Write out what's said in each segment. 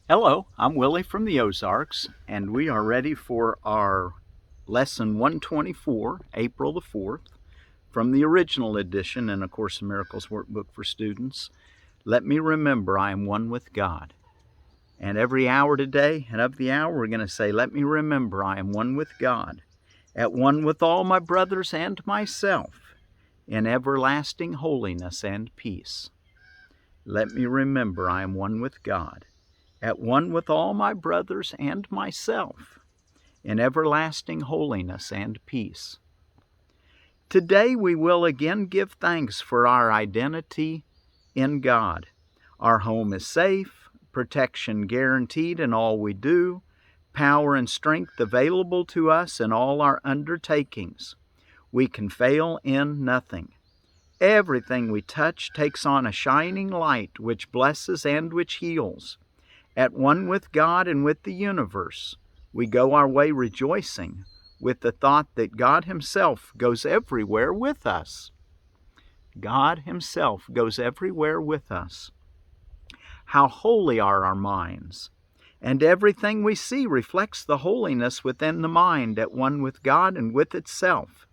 Hello, I'm Willie from the Ozarks, and we are ready for our lesson 124, April the 4th, from the original edition in A Course in Miracles workbook for students. Let me remember I am one with God. And every hour today and of the hour we're going to say, let me remember I am one with God, at one with all my brothers and myself, in everlasting holiness and peace. Let me remember I am one with God, at one with all my brothers and myself, in everlasting holiness and peace. Today we will again give thanks for our identity in God. Our home is safe, protection guaranteed in all we do, power and strength available to us in all our undertakings. We can fail in nothing. Everything we touch takes on a shining light which blesses and which heals. At one with God and with the universe, we go our way rejoicing with the thought that God Himself goes everywhere with us. God Himself goes everywhere with us. How holy are our minds! And everything we see reflects the holiness within the mind at one with God and with itself.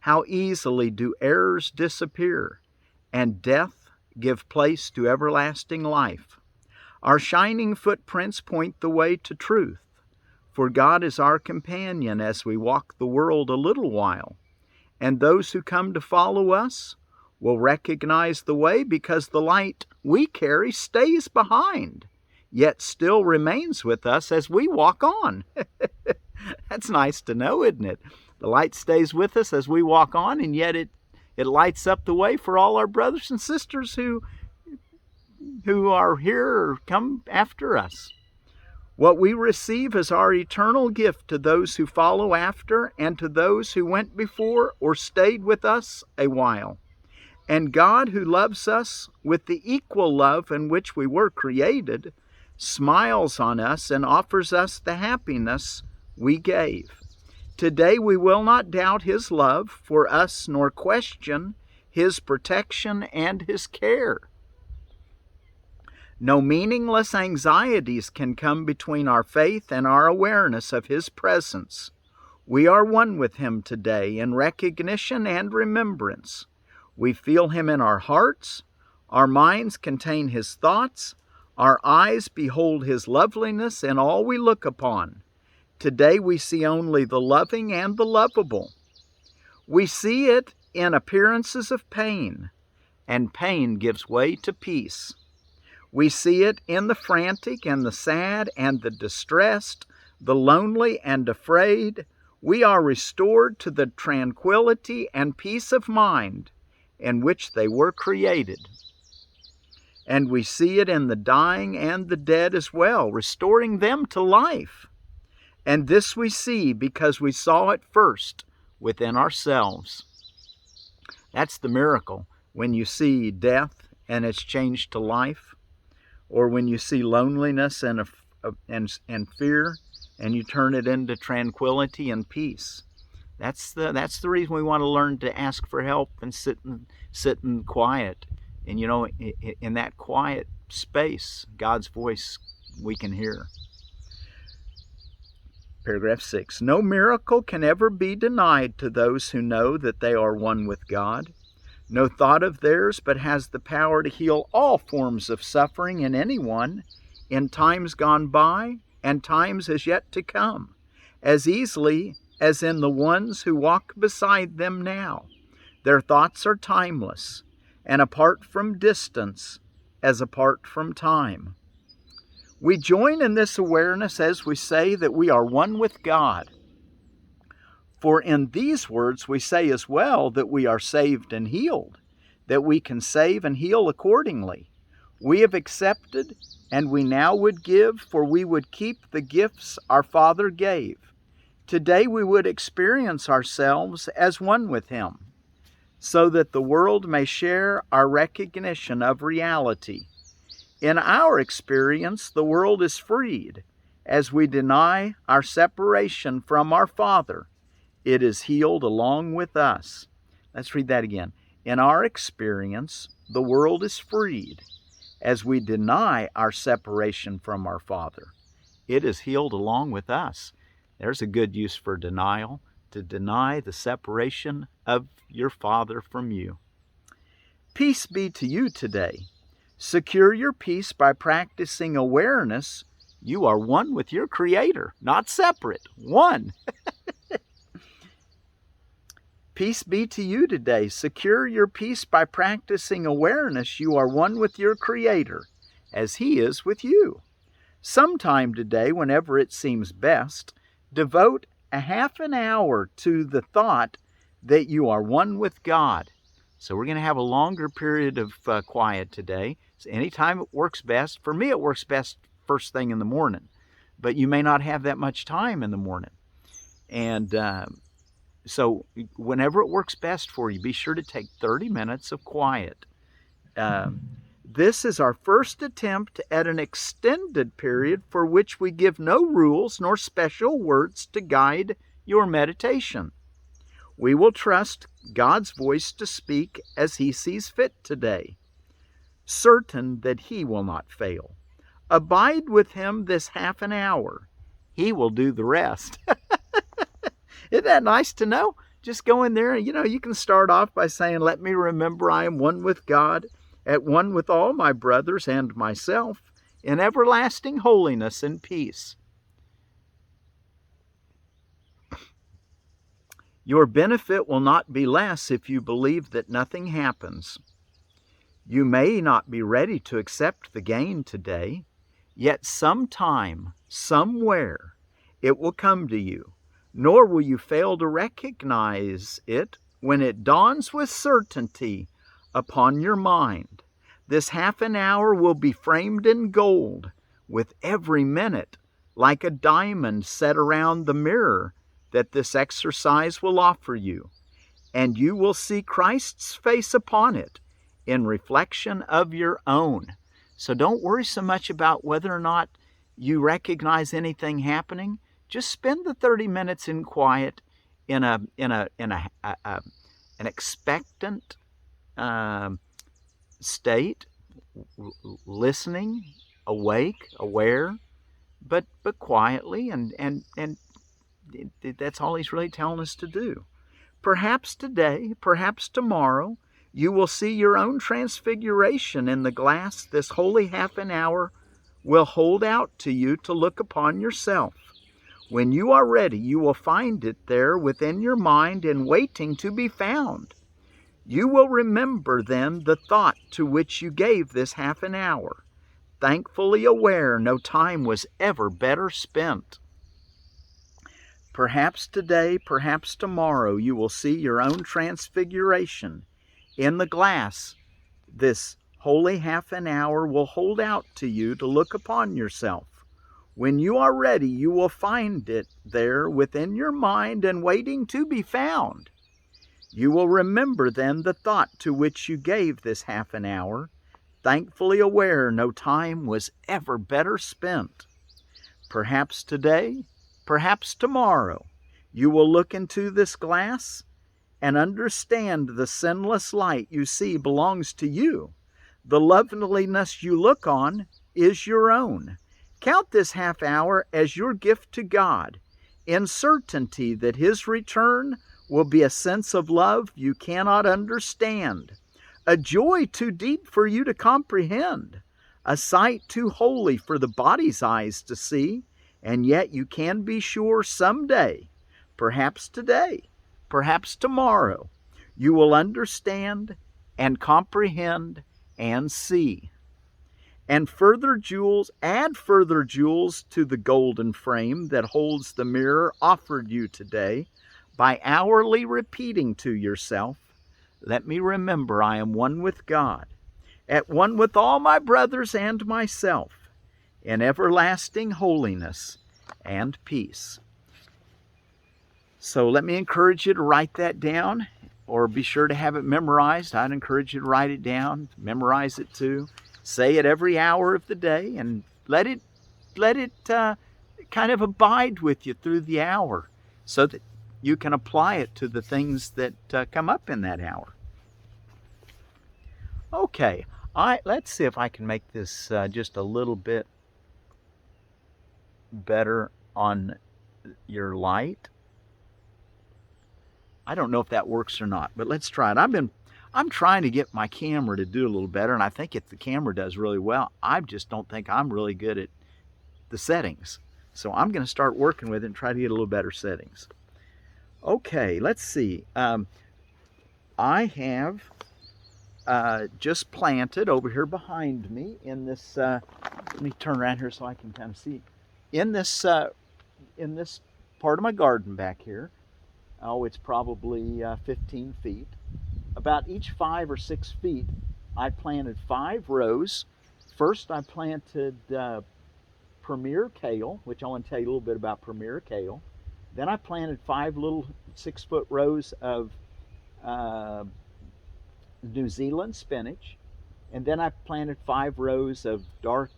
How easily do errors disappear, and death give place to everlasting life. Our shining footprints point the way to truth, for God is our companion as we walk the world a little while, and those who come to follow us will recognize the way because the light we carry stays behind, yet still remains with us as we walk on. That's nice to know, isn't it? The light stays with us as we walk on, and yet it lights up the way for all our brothers and sisters who are here or come after us. What we receive is our eternal gift to those who follow after and to those who went before or stayed with us a while. And God, who loves us with the equal love in which we were created, smiles on us and offers us the happiness we gave. Today we will not doubt His love for us nor question His protection and His care. No meaningless anxieties can come between our faith and our awareness of His presence. We are one with Him today in recognition and remembrance. We feel Him in our hearts, our minds contain His thoughts, our eyes behold His loveliness in all we look upon. Today we see only the loving and the lovable. We see it in appearances of pain, and pain gives way to peace. We see it in the frantic and the sad and the distressed, the lonely and afraid. We are restored to the tranquility and peace of mind in which they were created. And we see it in the dying and the dead as well, restoring them to life. And this we see because we saw it first within ourselves. That's the miracle, when you see death and it's changed to life, or when you see loneliness and fear and you turn it into tranquility and peace. That's the reason we want to learn to ask for help and sit in quiet. And in that quiet space, God's voice we can hear. Paragraph 6. No miracle can ever be denied to those who know that they are one with God. No thought of theirs but has the power to heal all forms of suffering in anyone, in times gone by and times as yet to come, as easily as in the ones who walk beside them now. Their thoughts are timeless, and apart from distance as apart from time. We join in this awareness as we say that we are one with God. For in these words we say as well that we are saved and healed, that we can save and heal accordingly. We have accepted, and we now would give, for we would keep the gifts our Father gave. Today we would experience ourselves as one with Him, so that the world may share our recognition of reality. In our experience, the world is freed. As we deny our separation from our Father, it is healed along with us. Let's read that again. In our experience, the world is freed. as we deny our separation from our Father. It is healed along with us. There's a good use for denial, to deny the separation of your Father from you. Peace be to you today. Secure your peace by practicing awareness. You are one with your Creator, not separate, one. Peace be to you today. Secure your peace by practicing awareness. You are one with your Creator, as He is with you. Sometime today, whenever it seems best, devote a half an hour to the thought that you are one with God. So we're going to have a longer period of quiet today. So anytime it works best. For me, it works best first thing in the morning. But you may not have that much time in the morning. And so whenever it works best for you, be sure to take 30 minutes of quiet. This is our first attempt at an extended period for which we give no rules nor special words to guide your meditation. We will trust God's voice to speak as He sees fit today, certain that He will not fail. Abide with Him this half an hour. He will do the rest. Isn't that nice to know? Just go in there and, you can start off by saying, let me remember I am one with God, at one with all my brothers and myself, in everlasting holiness and peace. Your benefit will not be less if you believe that nothing happens. You may not be ready to accept the gain today, yet sometime, somewhere, it will come to you, nor will you fail to recognize it when it dawns with certainty upon your mind. This half an hour will be framed in gold, with every minute like a diamond set around the mirror that this exercise will offer you, and you will see Christ's face upon it in reflection of your own. So don't worry so much about whether or not you recognize anything happening. Just spend the 30 minutes in quiet, in an expectant state, listening, awake, aware, but quietly, and that's all He's really telling us to do. Perhaps today, perhaps tomorrow, you will see your own transfiguration in the glass this holy half an hour will hold out to you to look upon yourself. When you are ready, you will find it there within your mind and waiting to be found. You will remember then the thought to which you gave this half an hour, thankfully aware no time was ever better spent. Perhaps today, perhaps tomorrow, you will see your own transfiguration in the glass. This holy half an hour will hold out to you to look upon yourself. When you are ready, you will find it there within your mind and waiting to be found. You will remember then the thought to which you gave this half an hour, thankfully aware no time was ever better spent. Perhaps today, perhaps tomorrow, you will look into this glass and understand the sinless light you see belongs to you. The loveliness you look on is your own. Count this half hour as your gift to God, in certainty that His return will be a sense of love you cannot understand, a joy too deep for you to comprehend, a sight too holy for the body's eyes to see, and yet you can be sure someday, perhaps today, perhaps tomorrow, you will understand and comprehend and see. And add further jewels to the golden frame that holds the mirror offered you today by hourly repeating to yourself, let me remember I am one with God, at one with all my brothers and myself, in everlasting holiness and peace. So let me encourage you to write that down, or be sure to have it memorized. I'd encourage you to write it down, memorize it too. Say it every hour of the day, and let it kind of abide with you through the hour, so that you can apply it to the things that come up in that hour. Okay, Let's see if I can make this just a little bit better on your light. I don't know if that works or not, but let's try it. I'm trying to get my camera to do a little better, and I think the camera does really well. I just don't think I'm really good at the settings. So I'm going to start working with it and try to get a little better settings. Okay, let's see. I have just planted over here behind me in this, let me turn around here so I can kind of see. In this part of my garden back here, oh, it's probably 15 feet. About each 5 or 6 feet, I planted 5 rows. First, I planted Premier Kale, which I want to tell you a little bit about Premier Kale. Then I planted 5 little 6-foot rows of New Zealand spinach. And then I planted 5 rows of dark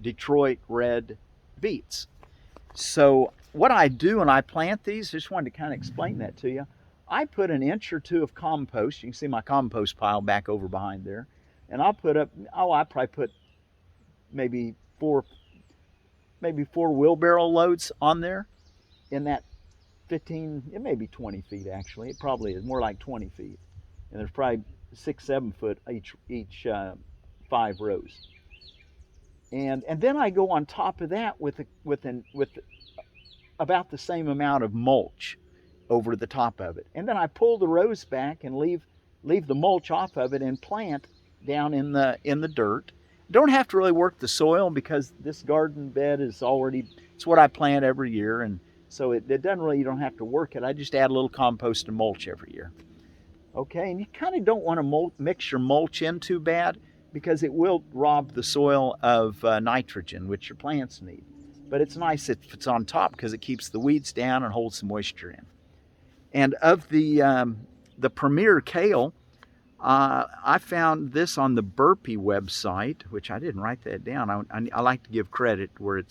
Detroit red beets. So what I do when I plant these, just wanted to kind of explain that to you. I put an inch or 2 of compost. You can see my compost pile back over behind there. And I'll put up, I probably put maybe four wheelbarrow loads on there in that 15, it may be 20 feet actually. It probably is more like 20 feet. And there's probably 6-7 foot each 5 rows. And then I go on top of that with about the same amount of mulch over the top of it. And then I pull the rows back and leave the mulch off of it and plant down in the dirt. Don't have to really work the soil because this garden bed is it's what I plant every year, and so it doesn't really, you don't have to work it. I just add a little compost and mulch every year. Okay, and you kind of don't want to mix your mulch in too bad because it will rob the soil of nitrogen, which your plants need. But it's nice if it's on top because it keeps the weeds down and holds some moisture in. And of the Premier Kale, I found this on the Burpee website, which I didn't write that down. I like to give credit where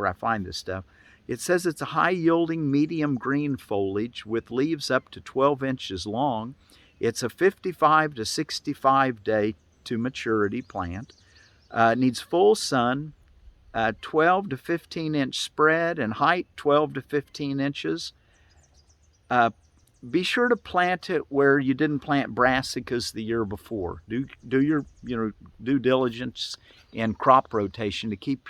I find this stuff. It says it's a high-yielding medium green foliage with leaves up to 12 inches long. It's a 55 to 65 day to maturity plant. It needs full sun, 12 to 15 inch spread, and height 12 to 15 inches. Be sure to plant it where you didn't plant brassicas the year before. Do your due diligence in crop rotation to keep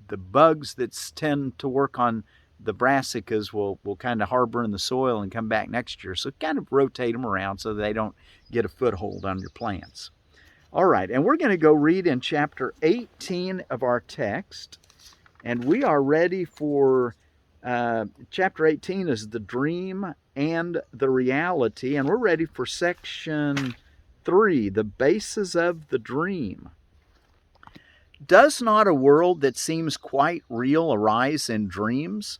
the bugs that tend to work on the brassicas will kind of harbor in the soil and come back next year. So kind of rotate them around so they don't get a foothold on your plants. All right, and we're going to go read in chapter 18 of our text, and we are ready for chapter 18 is the dream and the reality, and we're ready for section 3, the basis of the dream. Does not a world that seems quite real arise in dreams?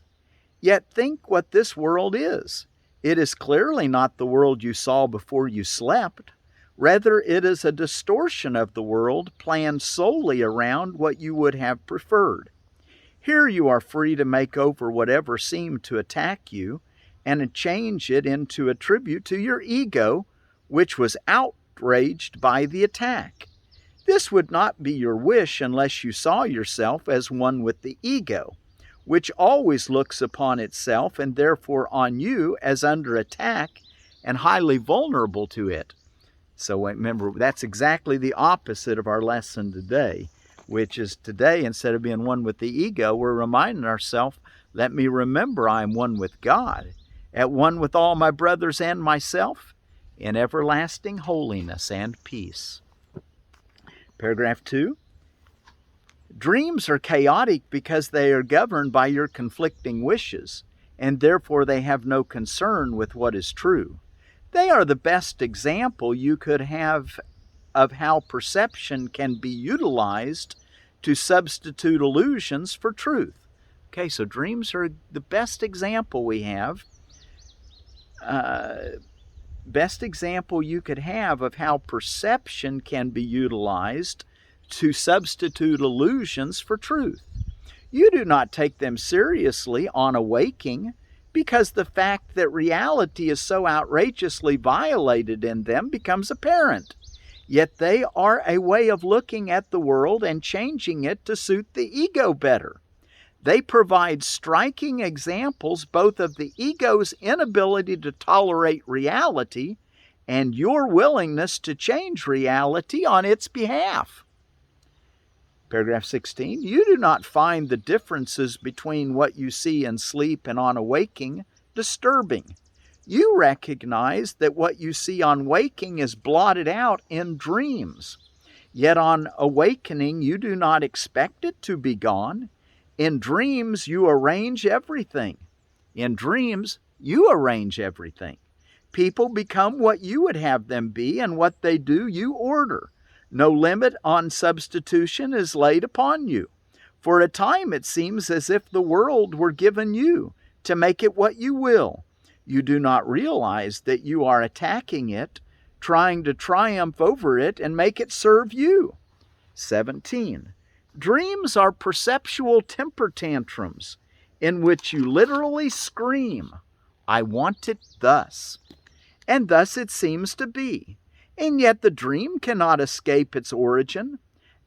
Yet think what this world is. It is clearly not the world you saw before you slept. Rather, it is a distortion of the world planned solely around what you would have preferred. Here you are free to make over whatever seemed to attack you and change it into a tribute to your ego, which was outraged by the attack. This would not be your wish unless you saw yourself as one with the ego, which always looks upon itself and therefore on you as under attack and highly vulnerable to it. So remember, that's exactly the opposite of our lesson today, which is today, instead of being one with the ego, we're reminding ourselves, let me remember I am one with God, at one with all my brothers and myself, in everlasting holiness and peace. Paragraph 2. Dreams are chaotic because they are governed by your conflicting wishes, and therefore they have no concern with what is true. They are the best example you could have of how perception can be utilized to substitute illusions for truth. Okay, so dreams are the best example we have. Best example you could have of how perception can be utilized to substitute illusions for truth. You do not take them seriously on awaking because the fact that reality is so outrageously violated in them becomes apparent. Yet they are a way of looking at the world and changing it to suit the ego better. They provide striking examples both of the ego's inability to tolerate reality and your willingness to change reality on its behalf. Paragraph 16, you do not find the differences between what you see in sleep and on awaking disturbing. You recognize that what you see on waking is blotted out in dreams. Yet on awakening, you do not expect it to be gone. In dreams, you arrange everything. In dreams, you arrange everything. People become what you would have them be, and what they do, you order. No limit on substitution is laid upon you. For a time, it seems as if the world were given you to make it what you will. You do not realize that you are attacking it, trying to triumph over it and make it serve you. 17. Dreams are perceptual temper tantrums in which you literally scream, "I want it thus." And thus it seems to be. And yet the dream cannot escape its origin.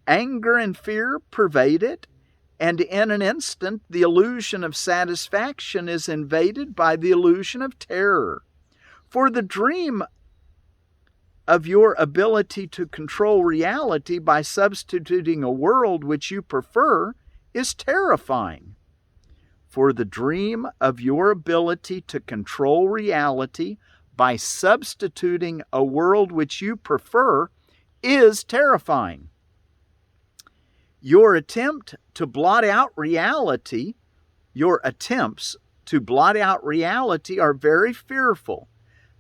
Anger and fear pervade it, and in an instant the illusion of satisfaction is invaded by the illusion of terror. For the dream of your ability to control reality by substituting a world which you prefer is terrifying. For the dream of your ability to control reality by substituting a world which you prefer is terrifying. Your attempts to blot out reality are very fearful,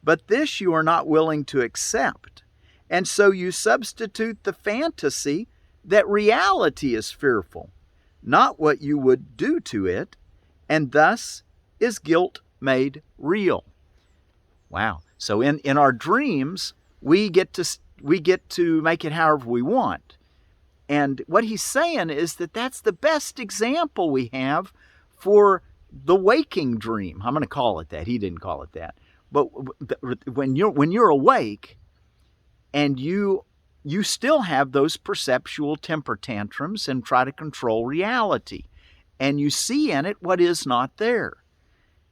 but this you are not willing to accept. And so you substitute the fantasy that reality is fearful, not what you would do to it, and thus is guilt made real. Wow. So in our dreams, we get to make it however we want. And what he's saying is that that's the best example we have for the waking dream. I'm going to call it that. He didn't call it that. But when you're awake and you still have those perceptual temper tantrums and try to control reality, and you see in it what is not there.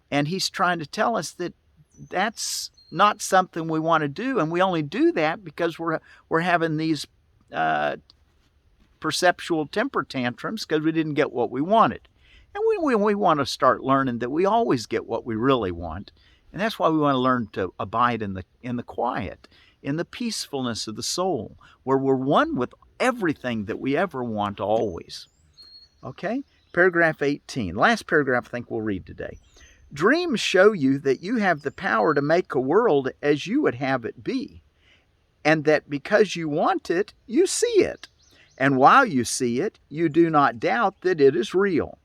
And he's trying to tell us that that's not something we want to do, and we only do that because we're having these perceptual temper tantrums because we didn't get what we wanted. And we want to start learning that we always get what we really want, and that's why we want to learn to abide in the quiet, in the peacefulness of the soul, where we're one with everything that we ever want always. Okay? Paragraph 18. Last paragraph I think we'll read today. Dreams show you that you have the power to make a world as you would have it be, and that because you want it, you see it. And while you see it, you do not doubt that it is real.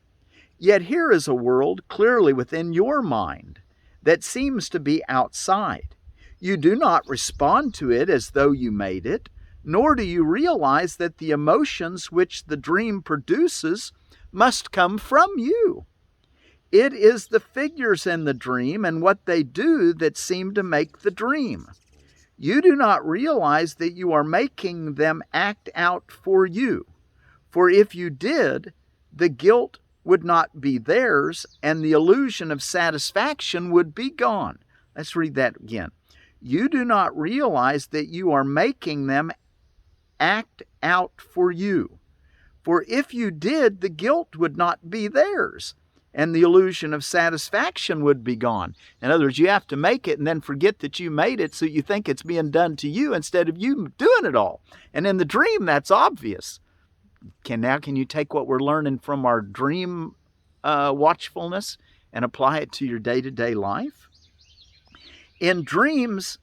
Yet here is a world clearly within your mind that seems to be outside. You do not respond to it as though you made it, nor do you realize that the emotions which the dream produces must come from you. It is the figures in the dream and what they do that seem to make the dream. You do not realize that you are making them act out for you. For if you did, the guilt would not be theirs and the illusion of satisfaction would be gone. Let's read that again. You do not realize that you are making them act out for you. For if you did, the guilt would not be theirs, and the illusion of satisfaction would be gone. In other words, you have to make it and then forget that you made it, so you think it's being done to you instead of you doing it all. And in the dream, that's obvious. Can you take what we're learning from our dream watchfulness and apply it to your day-to-day life? In dreams,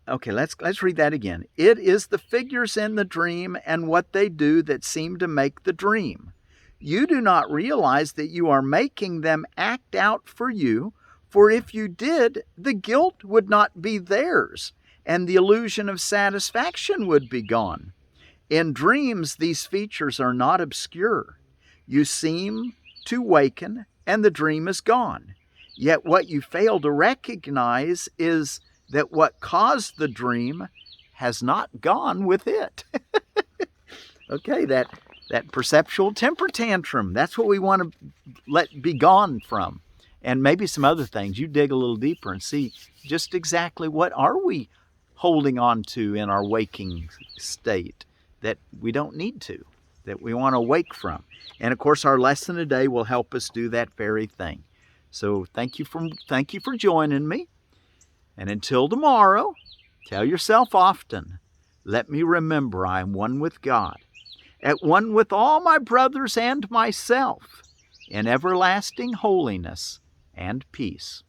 okay, let's read that again. It is the figures in the dream and what they do that seem to make the dream. You do not realize that you are making them act out for you, for if you did, the guilt would not be theirs, and the illusion of satisfaction would be gone. In dreams, these features are not obscure. You seem to waken, and the dream is gone. Yet what you fail to recognize is that what caused the dream has not gone with it. Okay, that perceptual temper tantrum, that's what we want to let be gone from. And maybe some other things. You dig a little deeper and see just exactly what are we holding on to in our waking state that we don't need to, that we want to wake from. And of course, our lesson today will help us do that very thing. So thank you for joining me. And until tomorrow, tell yourself often, let me remember I am one with God, at one with all my brothers and myself, in everlasting holiness and peace.